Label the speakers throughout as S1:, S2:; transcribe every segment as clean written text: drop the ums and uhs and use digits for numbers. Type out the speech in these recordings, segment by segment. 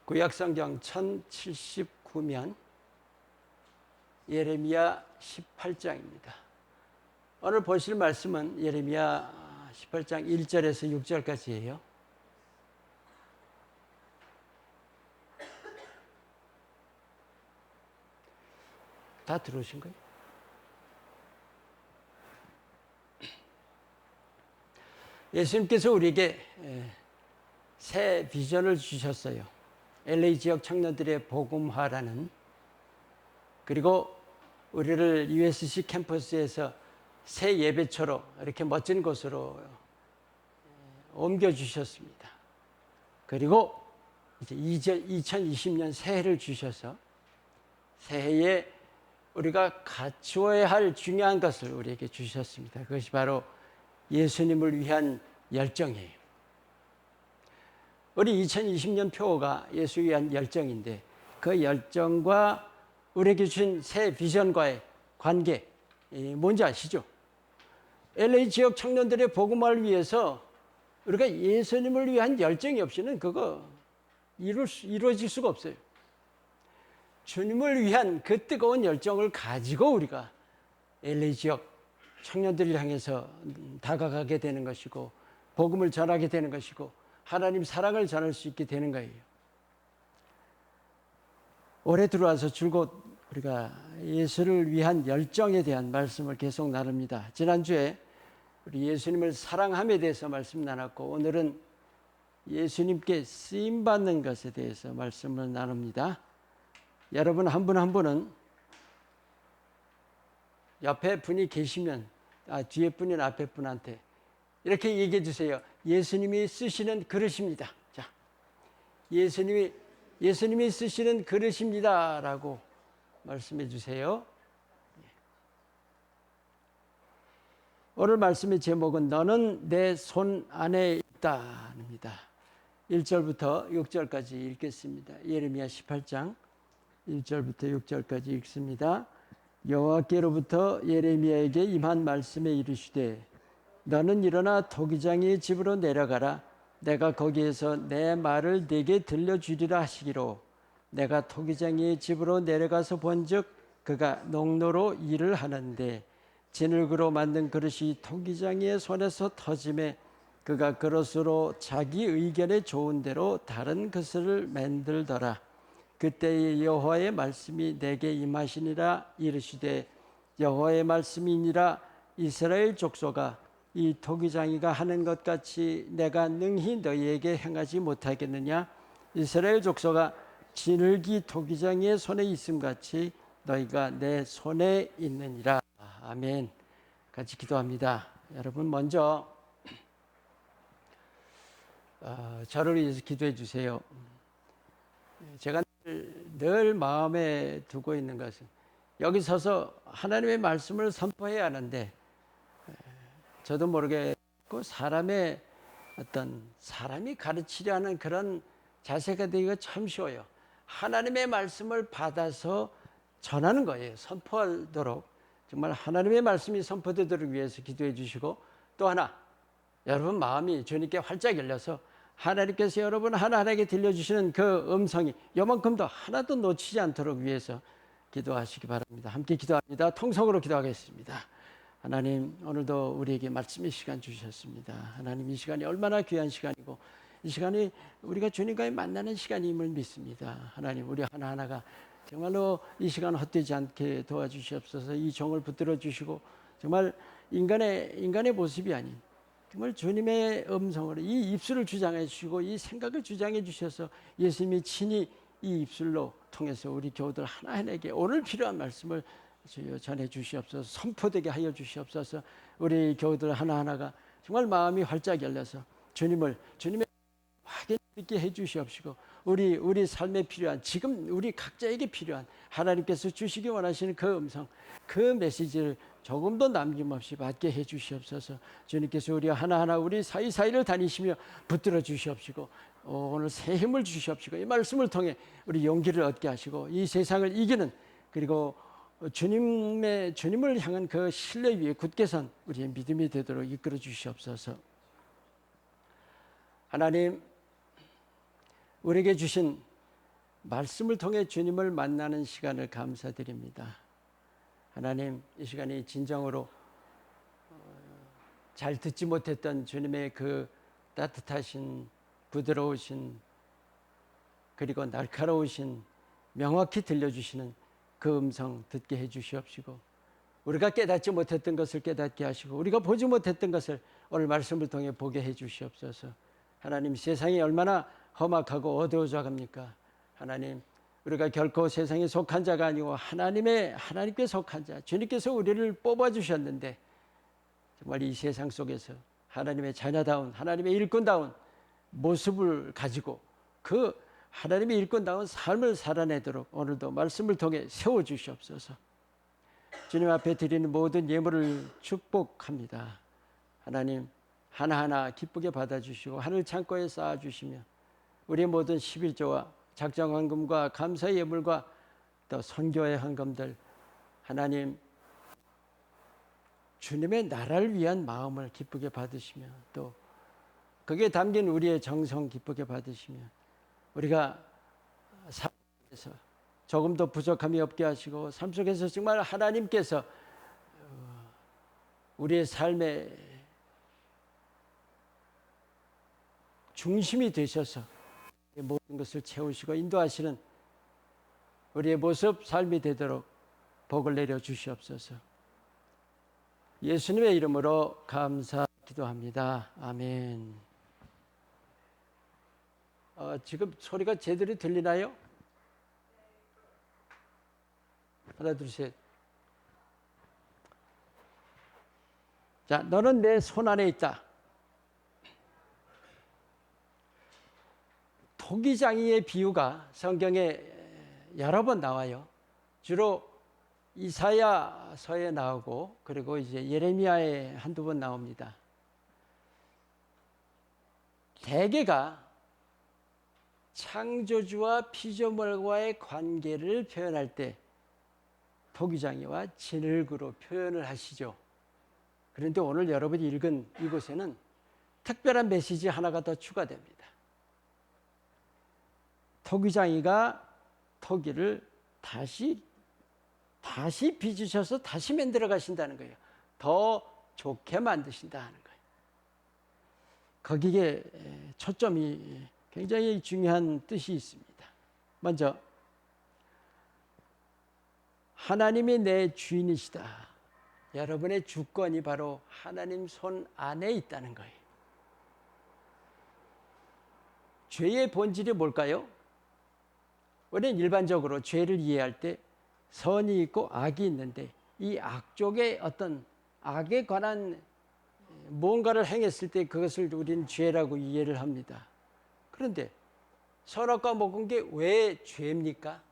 S1: 구약성경 1079면 예레미야 18장입니다. 오늘 보실 말씀은 예레미야 18장 1절에서 6절까지예요. 다 들어오신 거예요? 예수님께서 우리에게 새 비전을 주셨어요. LA 지역 청년들의 복음화라는, 그리고 우리를 USC 캠퍼스에서 새 예배처로 이렇게 멋진 곳으로 옮겨주셨습니다. 그리고 이제 2020년 새해를 주셔서 새해에 우리가 갖추어야 할 중요한 것을 우리에게 주셨습니다. 그것이 바로 예수님을 위한 열정이에요. 우리 2020년 표어가 예수를 위한 열정인데, 그 열정과 우리에게 주신 새 비전과의 관계, 뭔지 아시죠? LA 지역 청년들의 복음화를 위해서 우리가 예수님을 위한 열정이 없이는 그거 이루어질 수가 없어요. 주님을 위한 그 뜨거운 열정을 가지고 우리가 LA 지역 청년들을 향해서 다가가게 되는 것이고, 복음을 전하게 되는 것이고, 하나님 사랑을 전할 수 있게 되는 거예요. 올해 들어와서 줄곧 우리가 예수를 위한 열정에 대한 말씀을 계속 나눕니다. 지난주에 우리 예수님을 사랑함에 대해서 말씀 나눴고, 오늘은 예수님께 쓰임받는 것에 대해서 말씀을 나눕니다. 여러분 한 분 한 분은 옆에 분이 계시면, 뒤에 분인 앞에 분한테 이렇게 얘기해 주세요. 예수님이 쓰시는 그릇입니다. 자, 예수님이 쓰시는 그릇입니다 라고 말씀해 주세요. 오늘 말씀의 제목은 너는 내 손 안에 있다입니다. 1절부터 6절까지 읽겠습니다. 예레미야 18장 1절부터 6절까지 읽습니다. 여호와께로부터 예레미야에게 임한 말씀에 이르시되 너는 일어나 토기장이의 집으로 내려가라. 내가 거기에서 내 말을 네게 들려주리라 하시기로 내가 토기장이의 집으로 내려가서 본즉 그가 농로로 일을 하는데 진흙으로 만든 그릇이 토기장이의 손에서 터짐에 그가 그릇으로 자기 의견에 좋은 대로 다른 그릇을 만들더라. 그때의 여호와의 말씀이 내게 임하시니라. 이르시되 여호와의 말씀이니라. 이스라엘 족속아, 이 토기장이가 하는 것 같이 내가 능히 너희에게 행하지 못하겠느냐? 이스라엘 족속아, 진흙이 토기장이의 손에 있음 같이 너희가 내 손에 있느니라. 아멘. 같이 기도합니다. 여러분 먼저 저를 위해서 기도해 주세요. 제가 늘 마음에 두고 있는 것은, 여기 서서 하나님의 말씀을 선포해야 하는데 저도 모르게 사람의 사람이 가르치려 하는 그런 자세가 되기가 참 쉬워요. 하나님의 말씀을 받아서 전하는 거예요. 선포하도록, 정말 하나님의 말씀이 선포되도록 위해서 기도해 주시고, 또 하나, 여러분 마음이 주님께 활짝 열려서 하나님께서 여러분 하나하나에게 들려주시는 그 음성이 요만큼도 하나도 놓치지 않도록 위해서 기도하시기 바랍니다. 함께 기도합니다. 통성으로 기도하겠습니다. 하나님, 오늘도 우리에게 말씀의 시간 주셨습니다. 하나님, 이 시간이 얼마나 귀한 시간이고 이 시간이 우리가 주님과의 만나는 시간임을 믿습니다. 하나님, 우리 하나하나가 정말로 이 시간 헛되지 않게 도와주시옵소서. 이 종을 붙들어 주시고 정말 인간의 모습이 아닌 정말 주님의 음성으로 이 입술을 주장해 주시고 이 생각을 주장해 주셔서 예수님이 친히 이 입술로 통해서 우리 교우들 하나하나에게 오늘 필요한 말씀을 주여 전해 주시옵소서. 선포되게 하여 주시옵소서. 우리 교우들 하나하나가 정말 마음이 활짝 열려서 주님의 확인 있게 해 주시옵시고, 우리 삶에 필요한, 지금 우리 각자에게 필요한 하나님께서 주시기 원하시는 그 음성, 그 메시지를 조금도 남김없이 받게 해 주시옵소서. 주님께서 우리 하나하나 우리 사이사이를 다니시며 붙들어 주시옵시고, 오늘 새 힘을 주시옵시고, 이 말씀을 통해 우리 용기를 얻게 하시고 이 세상을 이기는, 그리고 주님을 향한 그 신뢰 위에 굳게 선 우리의 믿음이 되도록 이끌어 주시옵소서. 하나님, 우리에게 주신 말씀을 통해 주님을 만나는 시간을 감사드립니다. 하나님, 이 시간이 진정으로 잘 듣지 못했던 주님의 그 따뜻하신, 부드러우신, 그리고 날카로우신, 명확히 들려주시는 그 음성 듣게 해주시옵시고, 우리가 깨닫지 못했던 것을 깨닫게 하시고, 우리가 보지 못했던 것을 오늘 말씀을 통해 보게 해주시옵소서. 하나님, 세상이 얼마나 험악하고 어두워져 갑니까? 하나님, 우리가 결코 세상에 속한 자가 아니고 하나님께 속한 자, 주님께서 우리를 뽑아주셨는데 정말 이 세상 속에서 하나님의 자녀다운, 하나님의 일꾼다운 모습을 가지고 그 하나님의 일꾼다운 삶을 살아내도록 오늘도 말씀을 통해 세워주시옵소서. 주님 앞에 드리는 모든 예물을 축복합니다. 하나님, 하나하나 기쁘게 받아주시고 하늘 창고에 쌓아주시며 우리의 모든 11조와 작정헌금과 감사 예물과 또 선교의 헌금들, 하나님 주님의 나라를 위한 마음을 기쁘게 받으시며 또 거기에 담긴 우리의 정성 기쁘게 받으시며 우리가 삶 속에서 조금 더 부족함이 없게 하시고 삶 속에서 정말 하나님께서 우리의 삶의 중심이 되셔서 모든 것을 채우시고 인도하시는 우리의 모습, 삶이 되도록 복을 내려 주시옵소서. 예수님의 이름으로 감사 기도합니다. 아멘. 지금 소리가 제대로 들리나요? 하나, 둘, 셋. 자, 너는 내 손 안에 있다. 토기장이의 비유가 성경에 여러 번 나와요. 주로 이사야서에 나오고 그리고 이제 예레미야에 한두 번 나옵니다. 대개가 창조주와 피조물과의 관계를 표현할 때 토기장이와 진흙으로 표현을 하시죠. 그런데 오늘 여러분이 읽은 이곳에는 특별한 메시지 하나가 더 추가됩니다. 토기장이가 토기를 다시 빚으셔서 다시 만들어 가신다는 거예요. 더 좋게 만드신다는 거예요. 거기에 초점이 굉장히 중요한 뜻이 있습니다. 먼저 하나님이 내 주인이시다. 여러분의 주권이 바로 하나님 손 안에 있다는 거예요. 죄의 본질이 뭘까요? 우리는 일반적으로 죄를 이해할 때 선이 있고 악이 있는데 이 악 쪽에 어떤 악에 관한 뭔가를 행했을 때 그것을 우리는 죄라고 이해를 합니다. 그런데 선악과 먹은 게 왜 죄입니까?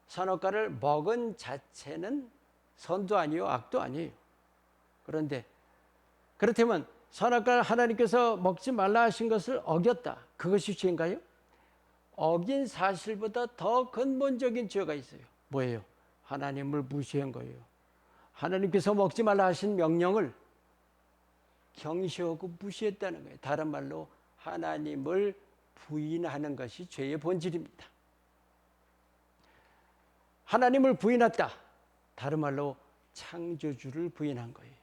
S1: 선악과를 먹은 자체는 선도 아니요 악도 아니에요. 그런데 그렇다면 선악과를 하나님께서 먹지 말라 하신 것을 어겼다. 그것이 죄인가요? 어긴 사실보다 더 근본적인 죄가 있어요. 뭐예요? 하나님을 무시한 거예요. 하나님께서 먹지 말라 하신 명령을 경시하고 무시했다는 거예요. 다른 말로 하나님을 부인하는 것이 죄의 본질입니다. 하나님을 부인했다. 다른 말로 창조주를 부인한 거예요.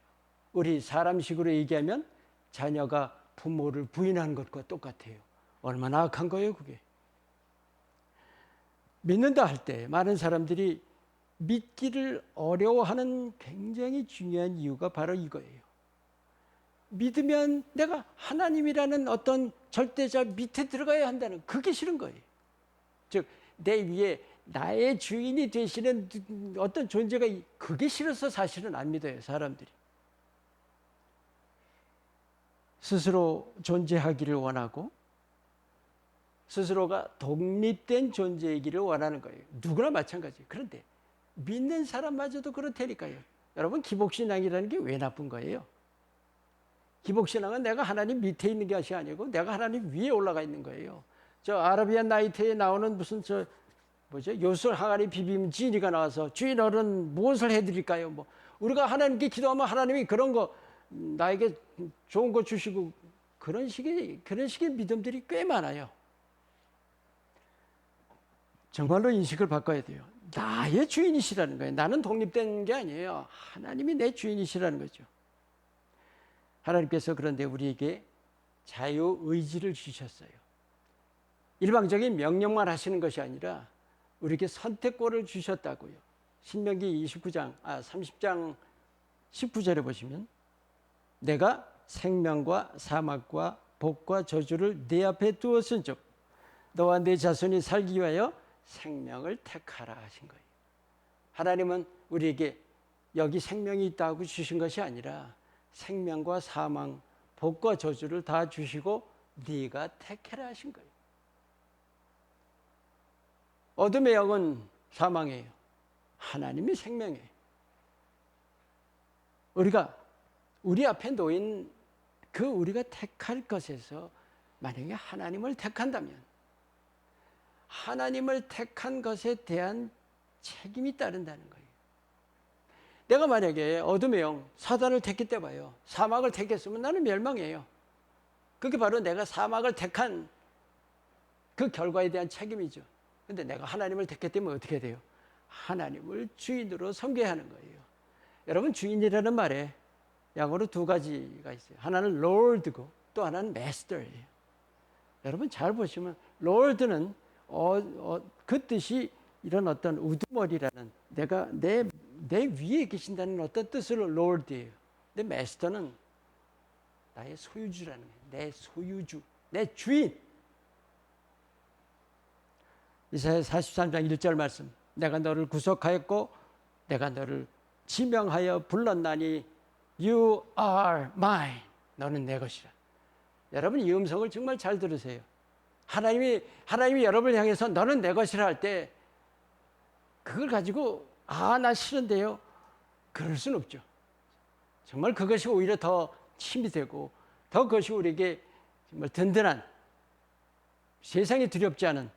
S1: 우리 사람식으로 얘기하면 자녀가 부모를 부인하는 것과 똑같아요. 얼마나 악한 거예요, 그게. 믿는다 할 때 많은 사람들이 믿기를 어려워하는 굉장히 중요한 이유가 바로 이거예요. 믿으면 내가 하나님이라는 어떤 절대자 밑에 들어가야 한다는 그게 싫은 거예요. 즉 내 위에 나의 주인이 되시는 어떤 존재가 그게 싫어서 사실은 안 믿어요, 사람들이. 스스로 존재하기를 원하고 스스로가 독립된 존재이기를 원하는 거예요. 누구나 마찬가지예요. 그런데 믿는 사람마저도 그렇다니까요. 여러분, 기복신앙이라는 게 왜 나쁜 거예요? 기복신앙은 내가 하나님 밑에 있는 것이 아니고 내가 하나님 위에 올라가 있는 거예요. 저 아라비안 나이트에 나오는 무슨 요술 항아리 비빔 지니가 나와서 주인 어른 무엇을 해드릴까요? 뭐 우리가 하나님께 기도하면 하나님이 그런 거 나에게 좋은 거 주시고 그런 식의 믿음들이 꽤 많아요. 정말로 인식을 바꿔야 돼요. 나의 주인이시라는 거예요. 나는 독립된 게 아니에요. 하나님이 내 주인이시라는 거죠. 하나님께서 그런데 우리에게 자유의지를 주셨어요. 일방적인 명령만 하시는 것이 아니라 우리에게 선택권을 주셨다고요. 신명기 30장 19절에 보시면 내가 생명과 사망과 복과 저주를 네 앞에 두었은즉 너와 네 자손이 살기 위하여 생명을 택하라 하신 거예요. 하나님은 우리에게 여기 생명이 있다고 주신 것이 아니라 생명과 사망, 복과 저주를 다 주시고 네가 택해라 하신 거예요. 어둠의 영은 사망이에요. 하나님이 생명이에요. 우리가 우리 앞에 놓인 그 우리가 택할 것에서 만약에 하나님을 택한다면 하나님을 택한 것에 대한 책임이 따른다는 거예요. 내가 만약에 어둠의 영, 사단을 택했때 봐요. 사막을 택했으면 나는 멸망이에요. 그게 바로 내가 사막을 택한 그 결과에 대한 책임이죠. 근데 내가 하나님을 택했다면 어떻게 돼요? 하나님을 주인으로 섬겨야 하는 거예요. 여러분, 주인이라는 말에 영어로 두 가지가 있어요. 하나는 Lord고 또 하나는 Master예요. 여러분 잘 보시면 Lord는 그 뜻이 이런 어떤 우두머리라는 내가 내 위에 계신다는 어떤 뜻으로 Lord예요. 근데 Master는 나의 소유주라는 거예요. 내 소유주, 내 주인. 이사야 43장 1절 말씀. 내가 너를 구속하였고 내가 너를 지명하여 불렀나니 You are mine. 너는 내 것이라. 여러분 이 음성을 정말 잘 들으세요. 하나님이 여러분을 향해서 너는 내 것이라 할 때 그걸 가지고 나 싫은데요. 그럴 수는 없죠. 정말 그것이 오히려 더 힘이 되고 더 그것이 우리에게 정말 든든한 세상이 두렵지 않은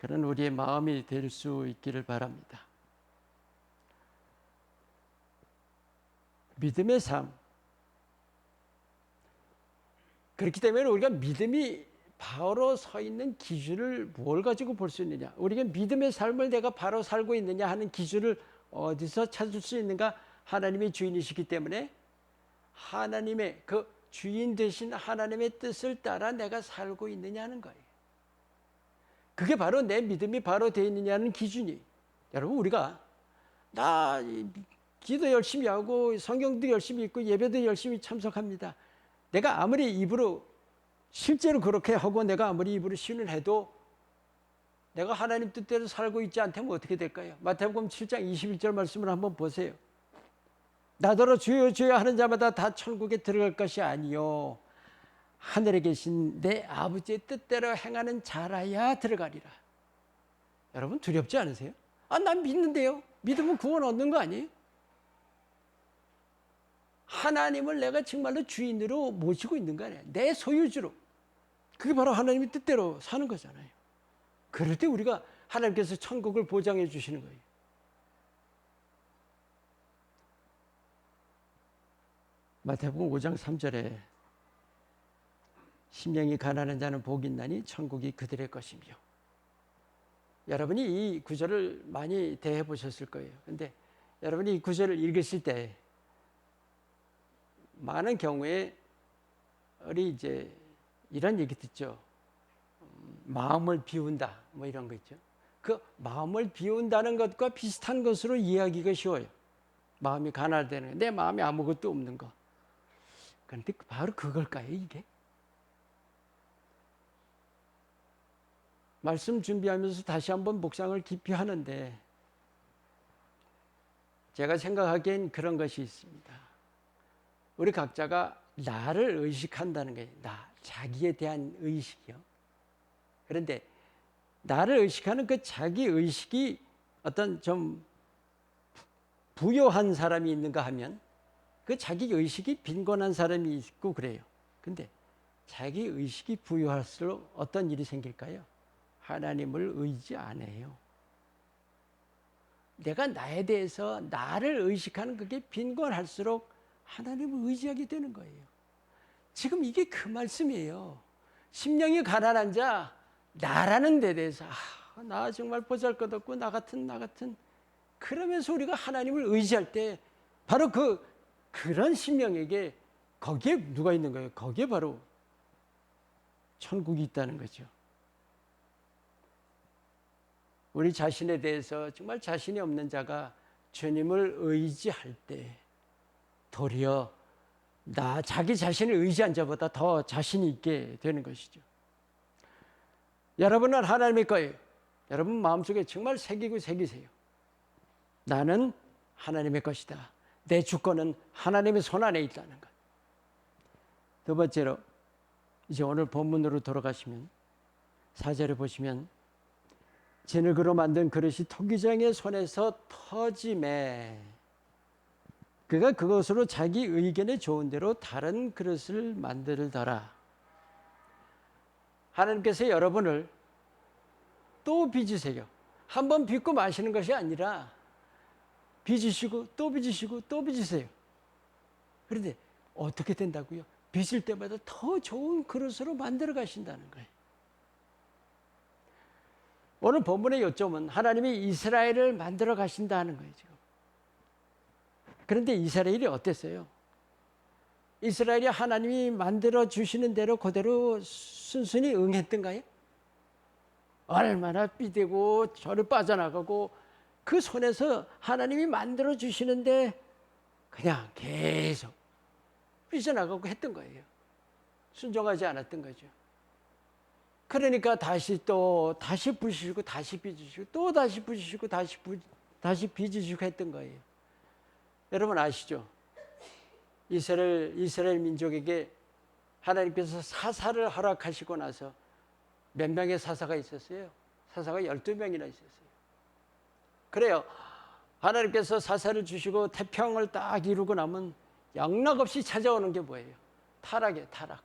S1: 그런 우리의 마음이 될 수 있기를 바랍니다. 믿음의 삶. 그렇기 때문에 우리가 믿음이 바로 서 있는 기준을 뭘 가지고 볼 수 있느냐? 우리가 믿음의 삶을 내가 바로 살고 있느냐 하는 기준을 어디서 찾을 수 있는가? 하나님이 주인이시기 때문에 하나님의 그 주인 되신 하나님의 뜻을 따라 내가 살고 있느냐 하는 거예요. 그게 바로 내 믿음이 바로 되어 있느냐는 기준이. 여러분 우리가 나 기도 열심히 하고 성경도 열심히 읽고 예배도 열심히 참석합니다. 내가 아무리 입으로 실제로 그렇게 하고 내가 아무리 입으로 신을 해도 내가 하나님 뜻대로 살고 있지 않다면 어떻게 될까요? 마태복음 7장 21절 말씀을 한번 보세요. 나더러 주여 주여 하는 자마다 다 천국에 들어갈 것이 아니요 하늘에 계신 내 아버지의 뜻대로 행하는 자라야 들어가리라. 여러분 두렵지 않으세요? 난 믿는데요. 믿으면 구원 얻는 거 아니에요? 하나님을 내가 정말로 주인으로 모시고 있는 거 아니에요? 내 소유주로. 그게 바로 하나님의 뜻대로 사는 거잖아요. 그럴 때 우리가 하나님께서 천국을 보장해 주시는 거예요. 마태복음 5장 3절에 심령이 가난한 자는 복이 있나니 천국이 그들의 것이며. 여러분이 이 구절을 많이 대해 보셨을 거예요. 근데 여러분이 이 구절을 읽으실 때 많은 경우에 우리 이제 이런 얘기 듣죠. 마음을 비운다 뭐 이런 거 있죠. 그 마음을 비운다는 것과 비슷한 것으로 이해하기가 쉬워요. 마음이 가난하다는 거, 내 마음에 아무것도 없는 거. 그런데 바로 그걸까요 이게? 말씀 준비하면서 다시 한번 묵상을 깊이 하는데 제가 생각하기엔 그런 것이 있습니다. 우리 각자가 나를 의식한다는 게 자기에 대한 의식이요. 그런데 나를 의식하는 그 자기 의식이 어떤 좀 부요한 사람이 있는가 하면 그 자기 의식이 빈곤한 사람이 있고 그래요. 근데 자기 의식이 부요할수록 어떤 일이 생길까요? 하나님을 의지 안 해요. 내가 나에 대해서 나를 의식하는 그게 빈곤할수록 하나님을 의지하게 되는 거예요. 지금 이게 그 말씀이에요. 심령이 가난한 자, 나라는 데 대해서 나 정말 보잘것없고 나 같은 그러면서 우리가 하나님을 의지할 때 바로 그런 심령에게 거기에 누가 있는 거예요? 거기에 바로 천국이 있다는 거죠. 우리 자신에 대해서 정말 자신이 없는 자가 주님을 의지할 때 도리어 자기 자신을 의지한 자보다 더 자신이 있게 되는 것이죠. 여러분은 하나님의 거예요. 여러분 마음속에 정말 새기세요. 나는 하나님의 것이다. 내 주권은 하나님의 손 안에 있다는 것. 두 번째로 이제 오늘 본문으로 돌아가시면 4절에 보시면 진흙으로 만든 그릇이 토기장의 손에서 터짐에 그가 그것으로 자기 의견에 좋은 대로 다른 그릇을 만들더라. 하나님께서 여러분을 또 빚으세요. 한 번 빚고 마시는 것이 아니라 빚으시고 또 빚으시고 또 빚으세요. 그런데 어떻게 된다고요? 빚을 때마다 더 좋은 그릇으로 만들어 가신다는 거예요. 오늘 본문의 요점은 하나님이 이스라엘을 만들어 가신다는 거예요. 지금. 그런데 이스라엘이 어땠어요? 이스라엘이 하나님이 만들어 주시는 대로 그대로 순순히 응했던가요? 얼마나 삐대고 저를 빠져나가고 그 손에서 하나님이 만들어 주시는데 그냥 계속 삐져나가고 했던 거예요. 순종하지 않았던 거죠. 그러니까 다시 부시고 다시 빚으시고 또 다시 부시고 다시 빚으시고 했던 거예요. 여러분 아시죠? 이스라엘 민족에게 하나님께서 사사를 허락하시고 나서 몇 명의 사사가 있었어요? 사사가 12명이나 있었어요. 그래요. 하나님께서 사사를 주시고 태평을 딱 이루고 나면 영락없이 찾아오는 게 뭐예요? 타락이에요. 타락.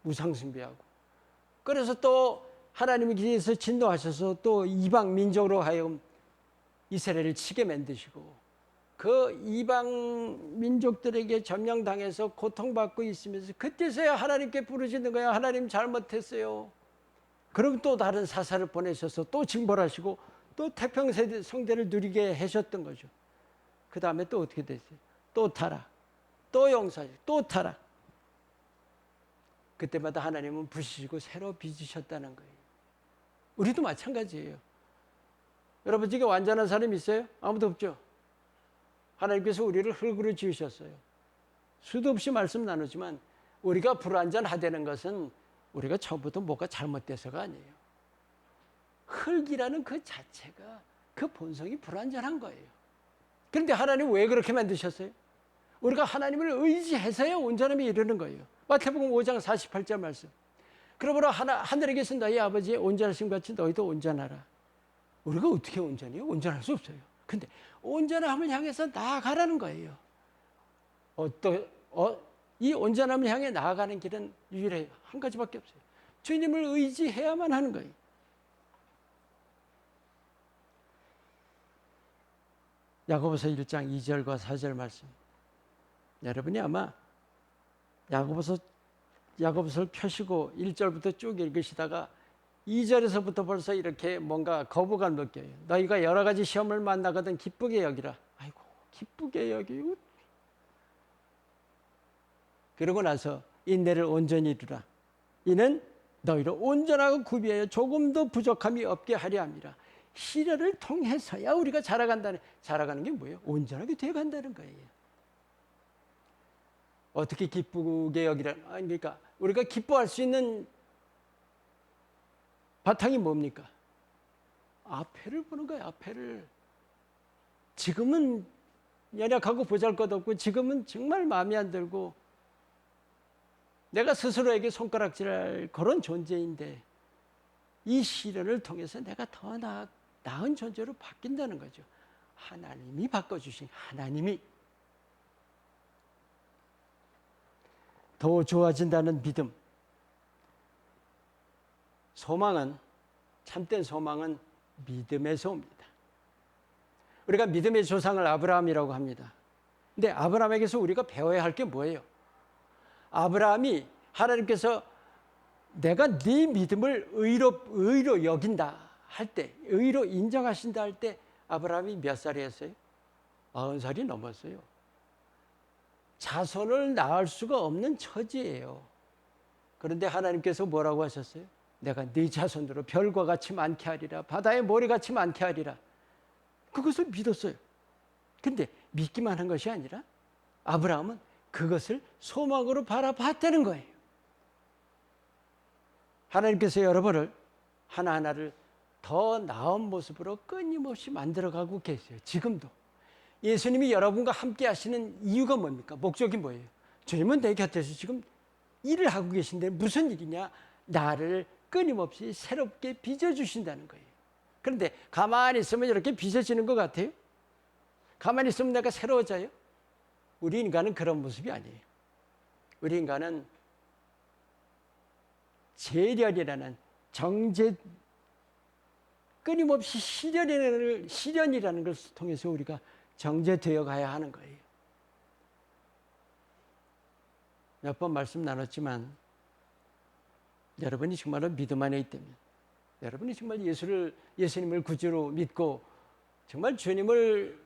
S1: 무상숭배하고. 그래서 또 하나님이 길에서 진노하셔서 또 이방 민족으로 하여금 이스라엘을 치게 만드시고 그 이방 민족들에게 점령당해서 고통받고 있으면서 그때서야 하나님께 부르짖는 거예요. 하나님 잘못했어요. 그럼 또 다른 사사를 보내셔서 또 징벌하시고 또 태평 성대를 누리게 하셨던 거죠. 그 다음에 또 어떻게 됐어요? 또 타락, 또 용서하시고 또 타락. 그때마다 하나님은 부시시고 새로 빚으셨다는 거예요. 우리도 마찬가지예요. 여러분 중에 완전한 사람이 있어요? 아무도 없죠. 하나님께서 우리를 흙으로 지으셨어요. 수도 없이 말씀 나누지만 우리가 불완전하다는 것은 우리가 처음부터 뭐가 잘못돼서가 아니에요. 흙이라는 그 자체가 그 본성이 불완전한 거예요. 그런데 하나님 왜 그렇게 만드셨어요? 우리가 하나님을 의지해서야 온전함에 이르는 거예요. 마태복음 5장 48절 말씀. 그러므로 하늘에 계신 너희 아버지의 온전하심 같이 너희도 온전하라. 우리가 어떻게 온전해요? 온전할 수 없어요. 근데 온전함을 향해서 나아가라는 거예요. 이 온전함을 향해 나아가는 길은 유일해요. 한 가지밖에 없어요. 주님을 의지해야만 하는 거예요. 야고보서 1장 2절과 4절 말씀. 여러분이 아마 야고보서를 펴시고 1절부터 쭉 읽으시다가 2절에서부터 벌써 이렇게 뭔가 거부감 느껴요. 너희가 여러 가지 시험을 만나거든 기쁘게 여기라. 아이고, 기쁘게 여기고. 그러고 나서 인내를 온전히 이루라. 이는 너희를 온전하고 구비하여 조금도 부족함이 없게 하려 함이라. 시련을 통해서야 우리가 자라가는 게 뭐예요? 온전하게 되어간다는 거예요. 어떻게 기쁘게 여기라? 그러니까 우리가 기뻐할 수 있는 바탕이 뭡니까? 앞에를 보는 거예요. 앞에를. 지금은 연약하고 보잘것없고 지금은 정말 마음에 안 들고 내가 스스로에게 손가락질할 그런 존재인데 이 시련을 통해서 내가 더 나은 존재로 바뀐다는 거죠. 하나님이 바꿔주신 하나님이 더 좋아진다는 믿음. 소망은, 참된 소망은 믿음에서 옵니다. 우리가 믿음의 조상을 아브라함이라고 합니다. 근데 아브라함에게서 우리가 배워야 할 게 뭐예요? 아브라함이 하나님께서 내가 네 믿음을 의로 여긴다 할 때, 의로 인정하신다 할 때 아브라함이 몇 살이었어요? 90살이 넘었어요. 자손을 낳을 수가 없는 처지예요. 그런데 하나님께서 뭐라고 하셨어요? 내가 네 자손으로 별과 같이 많게 하리라. 바다의 모래같이 많게 하리라. 그것을 믿었어요. 근데 믿기만 한 것이 아니라 아브라함은 그것을 소망으로 바라봤다는 거예요. 하나님께서 여러분을 하나하나를 더 나은 모습으로 끊임없이 만들어가고 계세요. 지금도. 예수님이 여러분과 함께 하시는 이유가 뭡니까? 목적이 뭐예요? 주님은 내 곁에서 지금 일을 하고 계신데 무슨 일이냐? 나를 끊임없이 새롭게 빚어주신다는 거예요. 그런데 가만히 있으면 이렇게 빚어지는 것 같아요? 가만히 있으면 내가 새로워져요? 우리 인간은 그런 모습이 아니에요. 우리 인간은 재련이라는 정제, 끊임없이 시련이라는 걸 통해서 우리가 정제되어 가야 하는 거예요. 몇 번 말씀 나눴지만 여러분이 정말로 믿음 안에 있다면, 여러분이 정말 예수님을 구주로 믿고 정말 주님을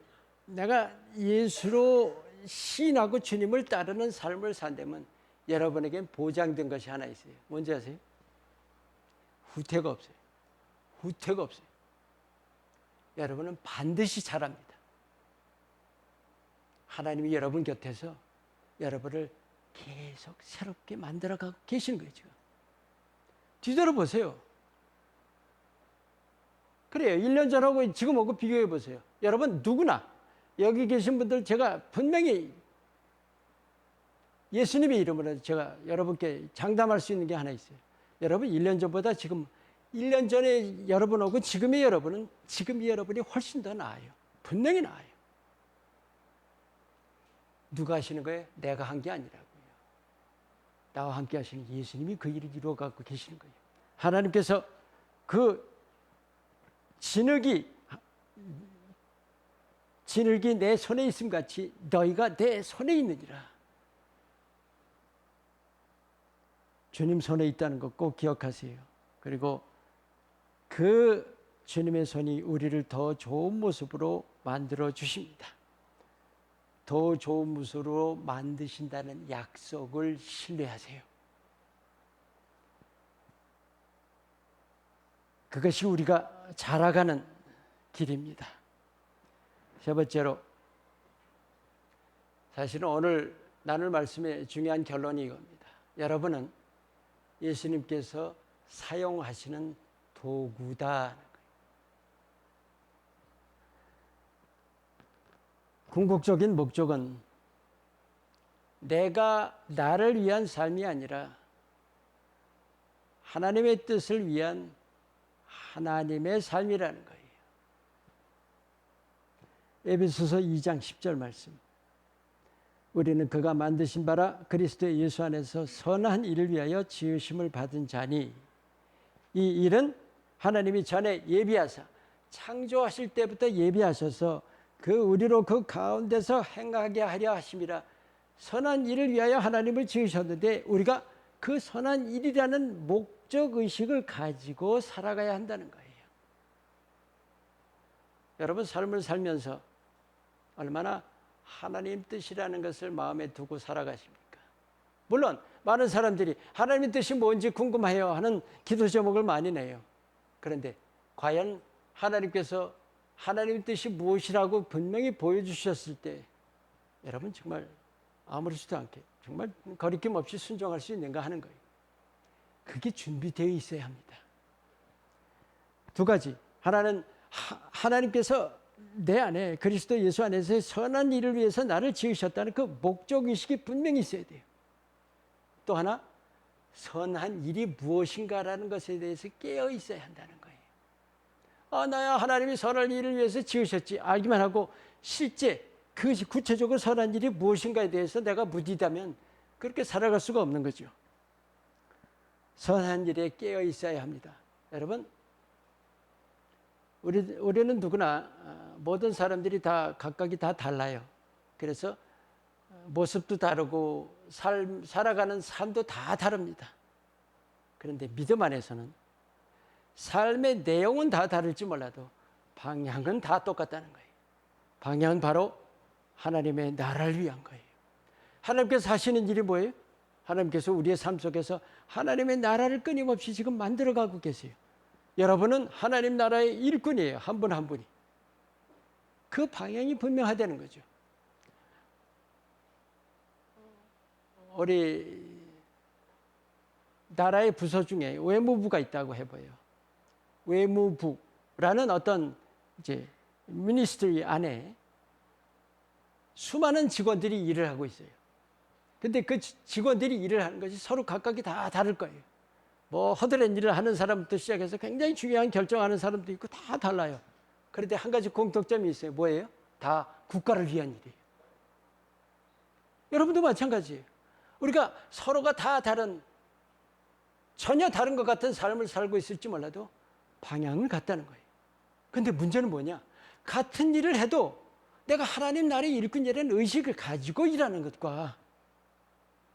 S1: 내가 예수로 시인하고 주님을 따르는 삶을 산다면 여러분에겐 보장된 것이 하나 있어요. 뭔지 아세요? 후퇴가 없어요. 후퇴가 없어요. 여러분은 반드시 잘합니다. 하나님이 여러분 곁에서 여러분을 계속 새롭게 만들어가고 계시는 거예요. 지금 뒤돌아보세요. 그래요. 1년 전하고 지금하고 비교해 보세요. 여러분 누구나 여기 계신 분들 제가 분명히 예수님의 이름으로 제가 여러분께 장담할 수 있는 게 하나 있어요. 여러분 1년 전보다 지금 1년 전에 여러분하고 지금의 여러분이 훨씬 더 나아요. 분명히 나아요. 누가 하시는 거예요? 내가 한 게 아니라고요. 나와 함께 하시는 예수님이 그 일을 이루어가고 계시는 거예요. 하나님께서 그 진흙이 내 손에 있음 같이 너희가 내 손에 있느니라. 주님 손에 있다는 것 꼭 기억하세요. 그리고 그 주님의 손이 우리를 더 좋은 모습으로 만들어 주십니다. 더 좋은 모습으로 만드신다는 약속을 신뢰하세요. 그것이 우리가 자라가는 길입니다. 세 번째로, 사실은 오늘 나눌 말씀의 중요한 결론이 이겁니다. 여러분은 예수님께서 사용하시는 도구다. 궁극적인 목적은 내가 나를 위한 삶이 아니라 하나님의 뜻을 위한 하나님의 삶이라는 거예요. 에베소서 2장 10절 말씀. 우리는 그가 만드신 바라 그리스도 예수 안에서 선한 일을 위하여 지으심을 받은 자니, 이 일은 하나님이 전에 예비하사 창조하실 때부터 예비하셔서 우리로 그 가운데서 행하게 하려 하심이라. 선한 일을 위하여 하나님을 지으셨는데 우리가 그 선한 일이라는 목적의식을 가지고 살아가야 한다는 거예요. 여러분 삶을 살면서 얼마나 하나님 뜻이라는 것을 마음에 두고 살아가십니까? 물론 많은 사람들이 하나님의 뜻이 뭔지 궁금해요 하는 기도 제목을 많이 내요. 그런데 과연 하나님께서 하나님의 뜻이 무엇이라고 분명히 보여주셨을 때 여러분 정말 아무렇지도 않게 정말 거리낌 없이 순종할 수 있는가 하는 거예요. 그게 준비되어 있어야 합니다. 두 가지. 하나는 하나님께서 내 안에 그리스도 예수 안에서 선한 일을 위해서 나를 지으셨다는 그 목적의식이 분명히 있어야 돼요. 또 하나, 선한 일이 무엇인가라는 것에 대해서 깨어 있어야 한다는 거예요. 나야 하나님이 선한 일을 위해서 지으셨지 알기만 하고 실제 그것이 구체적으로 선한 일이 무엇인가에 대해서 내가 무디다면 그렇게 살아갈 수가 없는 거죠. 선한 일에 깨어 있어야 합니다. 여러분, 우리는 누구나 모든 사람들이 다 각각이 다 달라요. 그래서 모습도 다르고 살아가는 삶도 다 다릅니다. 그런데 믿음 안에서는 삶의 내용은 다 다를지 몰라도 방향은 다 똑같다는 거예요. 방향은 바로 하나님의 나라를 위한 거예요. 하나님께서 하시는 일이 뭐예요? 하나님께서 우리의 삶 속에서 하나님의 나라를 끊임없이 지금 만들어가고 계세요. 여러분은 하나님 나라의 일꾼이에요. 한 분 한 분이. 그 방향이 분명하다는 거죠. 우리 나라의 부서 중에 외무부가 있다고 해봐요. 외무부라는 어떤 이제 미니스트리 안에 수많은 직원들이 일을 하고 있어요. 근데 그 직원들이 일을 하는 것이 서로 각각이 다 다를 거예요. 뭐 허드렛 일을 하는 사람부터 시작해서 굉장히 중요한 결정하는 사람도 있고 다 달라요. 그런데 한 가지 공통점이 있어요. 뭐예요? 다 국가를 위한 일이에요. 여러분도 마찬가지예요. 우리가 서로가 다 다른, 전혀 다른 것 같은 삶을 살고 있을지 몰라도 방향은 같다는 거예요. 근데 문제는 뭐냐? 같은 일을 해도 내가 하나님 나라의 일꾼이라는 의식을 가지고 일하는 것과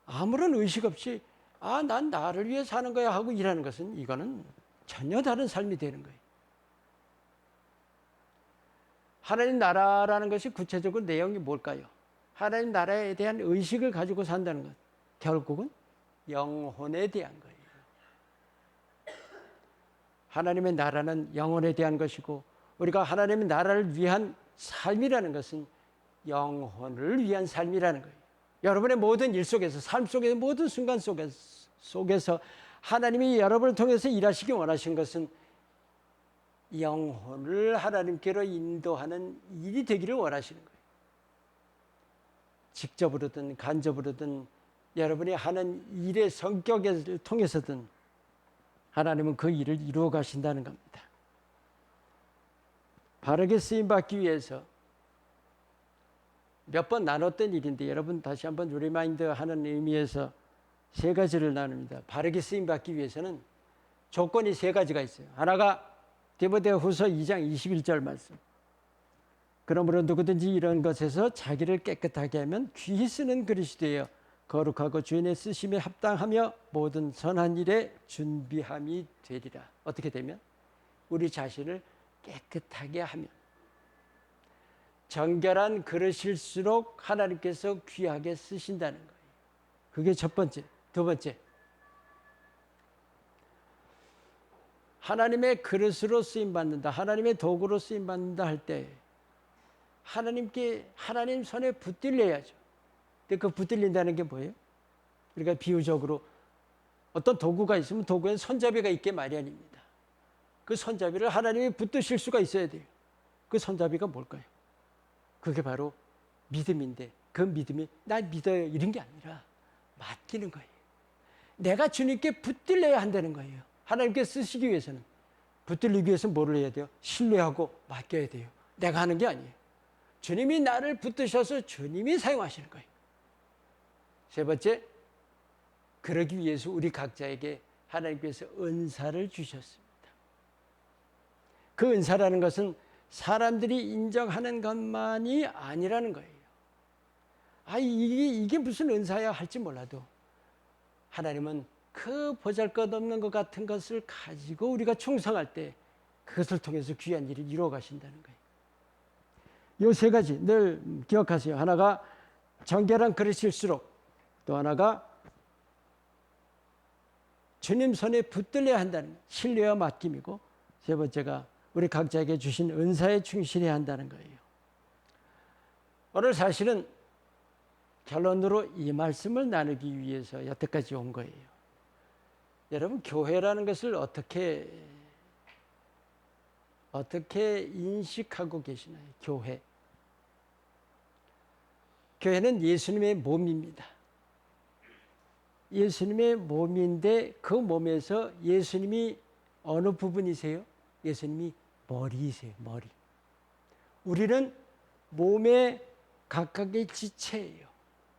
S1: 아무런 의식 없이 난 나를 위해 사는 거야 하고 일하는 것은 이거는 전혀 다른 삶이 되는 거예요. 하나님 나라라는 것이 구체적으로 내용이 뭘까요? 하나님 나라에 대한 의식을 가지고 산다는 것. 결국은 영혼에 대한 거예요. 하나님의 나라는 영혼에 대한 것이고 우리가 하나님의 나라를 위한 삶이라는 것은 영혼을 위한 삶이라는 거예요. 여러분의 모든 일 속에서, 삶 속에서, 모든 순간 속에서 하나님이 여러분을 통해서 일하시기 원하신 것은 영혼을 하나님께로 인도하는 일이 되기를 원하시는 거예요. 직접으로든 간접으로든 여러분이 하는 일의 성격을 통해서든 하나님은 그 일을 이루어 가신다는 겁니다. 바르게 쓰임받기 위해서 몇 번 나눴던 일인데 여러분 다시 한번 리마인드 하는 의미에서 세 가지를 나눕니다. 바르게 쓰임받기 위해서는 조건이 세 가지가 있어요. 하나가 디모데후서 2장 21절 말씀. 그러므로 누구든지 이런 것에서 자기를 깨끗하게 하면 귀히 쓰는 그릇이 되어 거룩하고 주인의 쓰심에 합당하며 모든 선한 일에 준비함이 되리라. 어떻게 되면? 우리 자신을 깨끗하게 하면. 정결한 그릇일수록 하나님께서 귀하게 쓰신다는 거예요. 그게 첫 번째. 두 번째, 하나님의 그릇으로 쓰임받는다, 하나님의 도구로 쓰임받는다 할 때 하나님 손에 붙들려야죠. 근데 그 붙들린다는 게 뭐예요? 그러니까 비유적으로 어떤 도구가 있으면 도구엔 손잡이가 있게 마련입니다. 그 손잡이를 하나님이 붙드실 수가 있어야 돼요. 그 손잡이가 뭘까요? 그게 바로 믿음인데 그 믿음이 나 믿어요 이런 게 아니라 맡기는 거예요. 내가 주님께 붙들려야 한다는 거예요. 하나님께 쓰시기 위해서는. 붙들리기 위해서는 뭐를 해야 돼요? 신뢰하고 맡겨야 돼요. 내가 하는 게 아니에요. 주님이 나를 붙드셔서 주님이 사용하시는 거예요. 세 번째, 그러기 위해서 우리 각자에게 하나님께서 은사를 주셨습니다. 그 은사라는 것은 사람들이 인정하는 것만이 아니라는 거예요. 이게 무슨 은사야 할지 몰라도 하나님은 그 보잘것없는 것 같은 것을 가지고 우리가 충성할 때 그것을 통해서 귀한 일을 이루어 가신다는 거예요. 이 세 가지 늘 기억하세요. 하나가 정결한 그릇일수록, 또 하나가 주님 손에 붙들려야 한다는 신뢰와 맡김이고, 세 번째가 우리 각자에게 주신 은사에 충실해야 한다는 거예요. 오늘 사실은 결론으로 이 말씀을 나누기 위해서 여태까지 온 거예요. 여러분, 교회라는 것을 어떻게 인식하고 계시나요? 교회. 교회는 예수님의 몸입니다. 예수님의 몸인데 그 몸에서 예수님이 어느 부분이세요? 예수님이 머리이세요. 머리. 우리는 몸의 각각의 지체예요.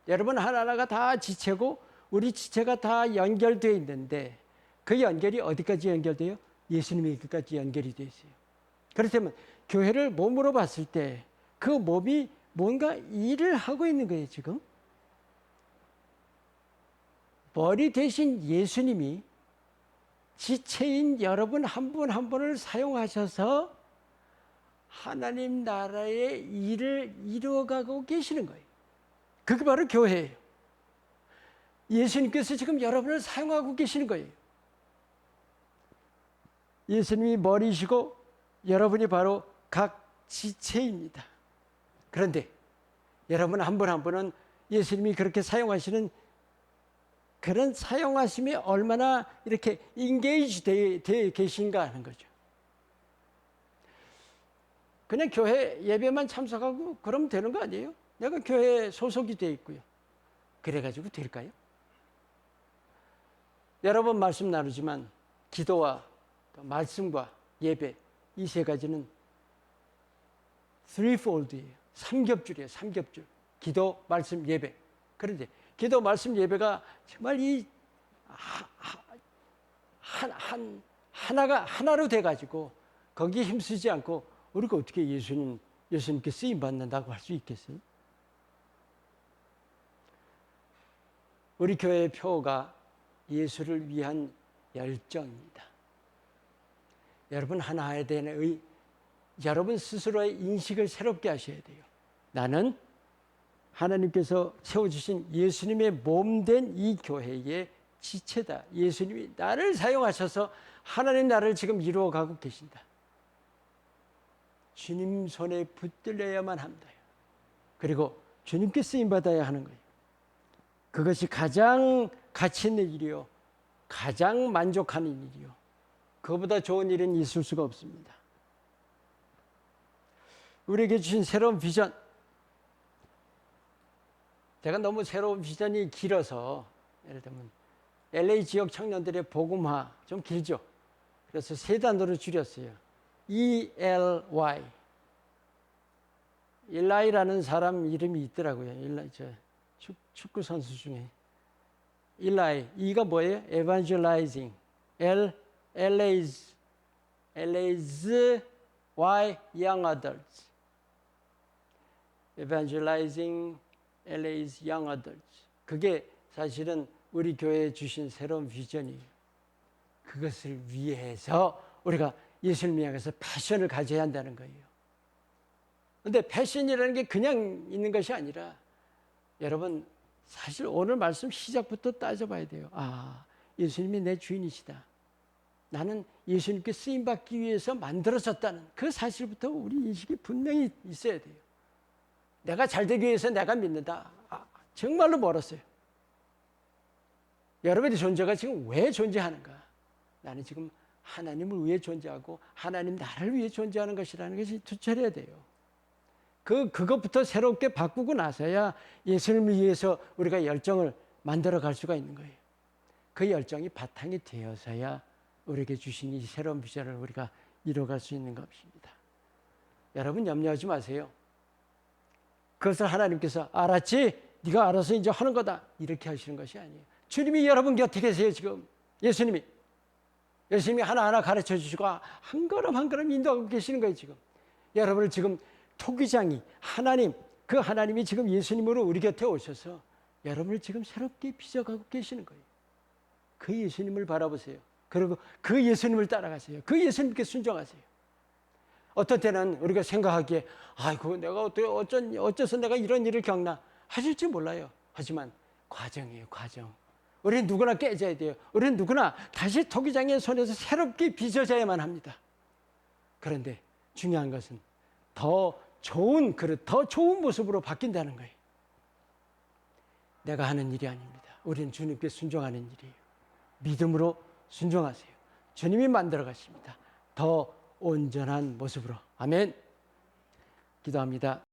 S1: 여러분 하나하나가 다 지체고 우리 지체가 다 연결되어 있는데 그 연결이 어디까지 연결돼요? 예수님에게까지 연결이 되어 있어요. 그렇다면 교회를 몸으로 봤을 때 그 몸이 뭔가 일을 하고 있는 거예요. 지금 머리 대신 예수님이 지체인 여러분 한 분 한 분을 사용하셔서 하나님 나라의 일을 이루어가고 계시는 거예요. 그게 바로 교회예요. 예수님께서 지금 여러분을 사용하고 계시는 거예요. 예수님이 머리시고 여러분이 바로 각 지체입니다. 그런데 여러분 한 분 한 분은 예수님이 그렇게 사용하시는 그런 사용하심이 얼마나 이렇게 인게이지 되어 계신가 하는 거죠. 그냥 교회 예배만 참석하고 그러면 되는 거 아니에요? 내가 교회에 소속이 되어 있고요. 그래가지고 될까요? 여러 번 말씀 나누지만 기도와 말씀과 예배 이 세 가지는 threefold이에요. 삼겹줄이에요. 삼겹줄. 기도, 말씀, 예배. 그런데 기도, 말씀, 예배가 정말 이 하나로 돼가지고 거기에 힘쓰지 않고 우리가 어떻게 예수님께 쓰임 받는다고 할 수 있겠어요? 우리 교회의 표가 예수를 위한 열정입니다. 여러분 하나에 대한 여러분 스스로의 인식을 새롭게 하셔야 돼요. 나는 하나님께서 세워주신 예수님의 몸된 이 교회의 지체다. 예수님이 나를 사용하셔서 하나님 나라를 지금 이루어가고 계신다. 주님 손에 붙들려야만 합니다. 그리고 주님께 쓰임받아야 하는 거예요. 그것이 가장 가치 있는 일이요. 가장 만족하는 일이요. 그보다 좋은 일은 있을 수가 없습니다. 우리에게 주신 새로운 비전. 제가 너무 새로운 비전이 길어서 예를 들면 LA 지역 청년들의 복음화 좀 길죠. 그래서 세 단어로 줄였어요. ELY. 일라이라는 사람 이름이 있더라고요. 축구 선수 중에. 일라이. E가 뭐예요? Evangelizing. LA's Y Young Adults. Evangelizing LA's Young Adults. 그게 사실은 우리 교회에 주신 새로운 비전이에요. 그것을 위해서 우리가 예수님을 향해서 패션을 가져야 한다는 거예요. 그런데 패션이라는 게 그냥 있는 것이 아니라 여러분 사실 오늘 말씀 시작부터 따져봐야 돼요. 아, 예수님이 내 주인이시다. 나는 예수님께 쓰임받기 위해서 만들어졌다는 그 사실부터 우리 인식이 분명히 있어야 돼요. 내가 잘되기 위해서 내가 믿는다. 정말로 멀었어요. 여러분의 존재가 지금 왜 존재하는가? 나는 지금 하나님을 위해 존재하고 하나님 나라를 위해 존재하는 것이라는 것이 투철해야 돼요. 그것부터 새롭게 바꾸고 나서야 예수님을 위해서 우리가 열정을 만들어 갈 수가 있는 거예요. 그 열정이 바탕이 되어서야 우리에게 주신 이 새로운 비전을 우리가 이뤄갈 수 있는 것입니다. 여러분 염려하지 마세요. 그것을 하나님께서 알았지? 네가 알아서 이제 하는 거다. 이렇게 하시는 것이 아니에요. 주님이 여러분 곁에 계세요. 지금 예수님이 하나하나 가르쳐 주시고 한 걸음 한 걸음 인도하고 계시는 거예요. 지금 여러분을 지금 토기장이 하나님, 그 하나님이 지금 예수님으로 우리 곁에 오셔서 여러분을 지금 새롭게 빚어가고 계시는 거예요. 그 예수님을 바라보세요. 그리고 그 예수님을 따라가세요. 그 예수님께 순종하세요. 어떤 때는 우리가 생각하기에 아이고 내가 어째서 내가 이런 일을 겪나 하실지 몰라요. 하지만 과정이에요. 과정. 우리는 누구나 깨져야 돼요. 우리는 누구나 다시 토기장의 손에서 새롭게 빚어져야만 합니다. 그런데 중요한 것은 더 좋은 그릇, 더 좋은 모습으로 바뀐다는 거예요. 내가 하는 일이 아닙니다. 우리는 주님께 순종하는 일이에요. 믿음으로 순종하세요. 주님이 만들어 가십니다. 더 온전한 모습으로. 아멘. 기도합니다.